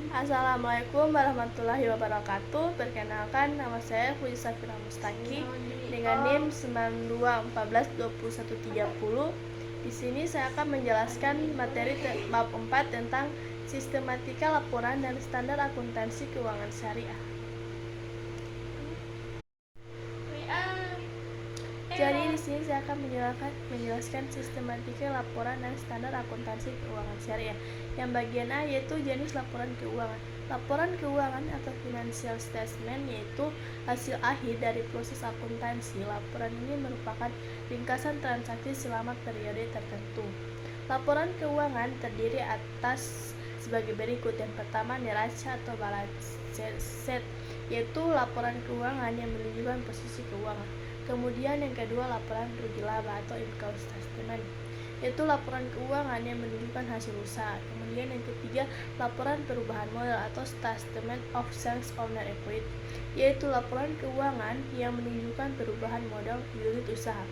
Assalamualaikum warahmatullahi wabarakatuh. Perkenalkan, nama saya Puji Safira Mustaki dengan NIM 92142130. Di sini saya akan menjelaskan materi bab 4 tentang sistematika laporan dan standar akuntansi keuangan syariah. Jadi di sini saya akan menjelaskan sistematika laporan dan standar akuntansi keuangan syariah. Yang bagian A yaitu jenis laporan keuangan. Laporan keuangan atau financial statement yaitu hasil akhir dari proses akuntansi. Laporan ini merupakan ringkasan transaksi selama periode tertentu. Laporan keuangan terdiri atas sebagai berikut. Yang pertama, neraca atau balance sheet, yaitu laporan keuangan yang menunjukkan posisi keuangan. Kemudian yang kedua, laporan rugi laba atau income statement, yaitu laporan keuangan yang menunjukkan hasil usaha. Kemudian yang ketiga, laporan perubahan modal atau statement of sales owner equity, yaitu laporan keuangan yang menunjukkan perubahan modal unit usaha.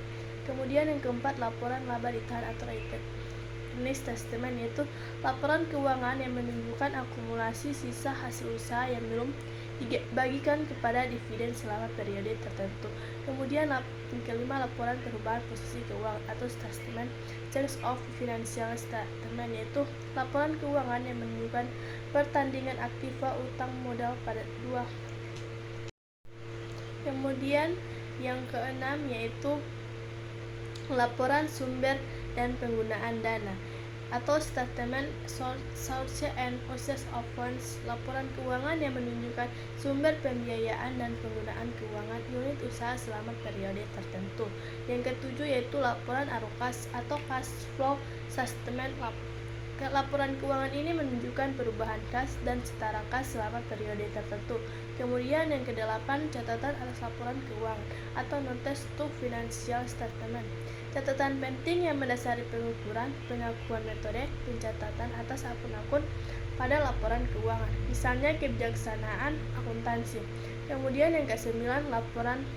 Kemudian yang keempat, laporan laba ditahan atau earnings statement, yaitu laporan keuangan yang menunjukkan akumulasi sisa hasil usaha yang belum dibagikan kepada dividen selama periode tertentu. Kemudian yang kelima, laporan perubahan posisi keuangan atau statement change of financial statement, yaitu laporan keuangan yang menunjukkan pertandingan aktiva utang modal pada dua. Kemudian yang keenam yaitu laporan sumber dan penggunaan dana atau statement source and uses of funds, laporan keuangan yang menunjukkan sumber pembiayaan dan penggunaan keuangan unit usaha selama periode tertentu. Yang ketujuh yaitu laporan arukas atau cash flow statement. Laporan keuangan ini menunjukkan perubahan kas dan setara kas selama periode tertentu. Kemudian yang kedelapan, catatan atas laporan keuangan atau notes to financial statement. Catatan penting yang mendasari pengukuran, pengakuan metode, pencatatan atas akun-akun pada laporan keuangan, misalnya kebijaksanaan akuntansi. Kemudian yang ke-9, laporan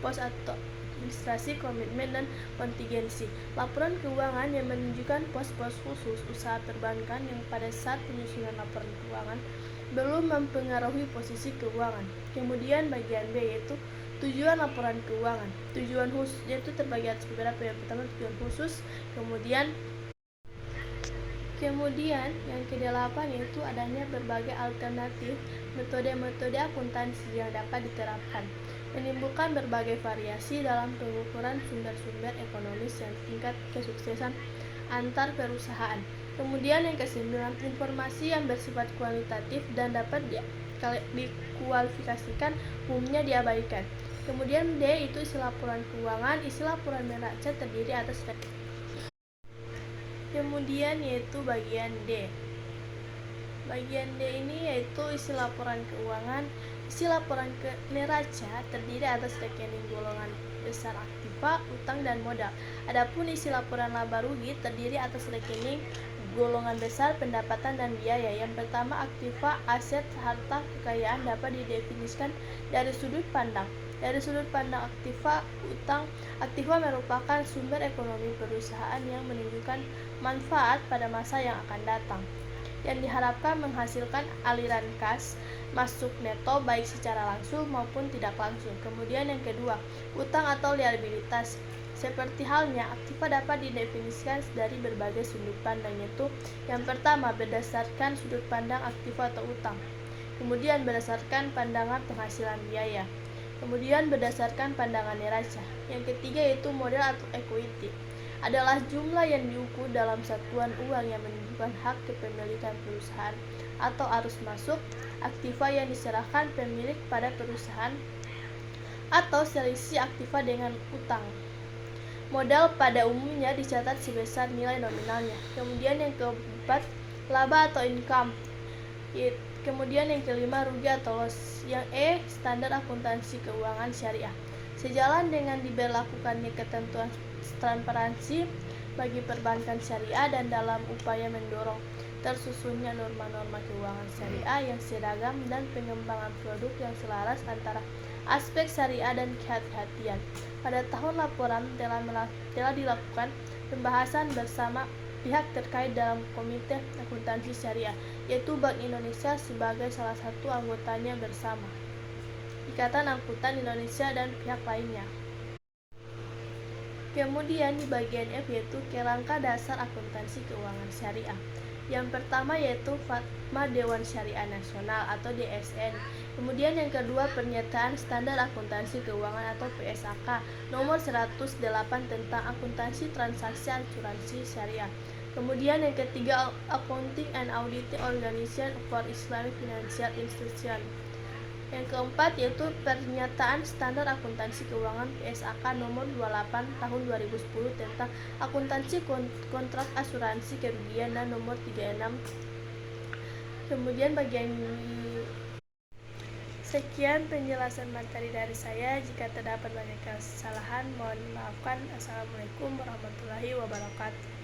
pos atau administrasi, komitmen, dan kontingensi. Laporan keuangan yang menunjukkan pos-pos khusus usaha perbankan yang pada saat penyusunan laporan keuangan belum mempengaruhi posisi keuangan. Kemudian bagian B yaitu tujuan laporan keuangan. Tujuan khusus yaitu terbagi atas beberapa. Yang pertama, tujuan khusus. Kemudian yang ke-8 yaitu adanya berbagai alternatif metode-metode akuntansi yang dapat diterapkan, menimbulkan berbagai variasi dalam pengukuran sumber-sumber ekonomis dan tingkat kesuksesan antar perusahaan. Kemudian yang ke-9, informasi yang bersifat kualitatif dan dapat dikualifikasikan umumnya diabaikan. Kemudian D itu isi laporan keuangan. Isi laporan neraca terdiri atas. Kemudian yaitu bagian D. Bagian D ini yaitu isi laporan keuangan. Isi laporan neraca terdiri atas rekening golongan besar aktiva, utang, dan modal. Adapun isi laporan laba rugi terdiri atas rekening golongan besar pendapatan dan biaya. Yang pertama, aktiva, aset, harta kekayaan dapat didefinisikan dari sudut pandang. Dari sudut pandang aktiva, utang. Aktiva merupakan sumber ekonomi perusahaan yang menunjukkan manfaat pada masa yang akan datang, yang diharapkan menghasilkan aliran kas masuk neto baik secara langsung maupun tidak langsung. Kemudian yang kedua, utang atau liabilitas. Seperti halnya, aktiva dapat didefinisikan dari berbagai sudut pandang, yaitu yang pertama, berdasarkan sudut pandang aktiva atau utang. Kemudian berdasarkan pandangan penghasilan biaya. Kemudian berdasarkan pandangan neraca. Yang ketiga yaitu modal atau equity, adalah jumlah yang diukur dalam satuan uang yang menunjukkan hak kepemilikan perusahaan atau arus masuk aktiva yang diserahkan pemilik pada perusahaan atau selisih aktiva dengan utang. Modal pada umumnya dicatat sebesar nilai nominalnya. Kemudian yang keempat, laba atau income. Kemudian yang kelima, rugi atau loss. Yang E, standar akuntansi keuangan syariah. Sejalan dengan diberlakukannya ketentuan transparansi bagi perbankan syariah dan dalam upaya mendorong tersusunnya norma-norma keuangan syariah yang seragam dan pengembangan produk yang selaras antara aspek syariah dan kehati-hatian. Pada tahun laporan telah dilakukan pembahasan bersama pihak terkait dalam Komite Akuntansi Syariah, yaitu Bank Indonesia sebagai salah satu anggotanya bersama Ikatan Akuntan Indonesia dan pihak lainnya. Kemudian di bagian F yaitu kerangka dasar akuntansi keuangan syariah. Yang pertama yaitu Fatwa Dewan Syariah Nasional atau DSN. Kemudian yang kedua pernyataan standar akuntansi keuangan atau PSAK nomor 108 tentang akuntansi transaksi asuransi syariah. Kemudian yang ketiga Accounting and Auditing Organization for Islamic Financial Institution. Yang keempat yaitu pernyataan standar akuntansi keuangan PSAK nomor 28 tahun 2010 tentang akuntansi kontrak asuransi kerugian dan nomor 36. Kemudian bagian sekian penjelasan materi dari saya. Jika terdapat banyak kesalahan mohon maafkan. Assalamualaikum warahmatullahi wabarakatuh.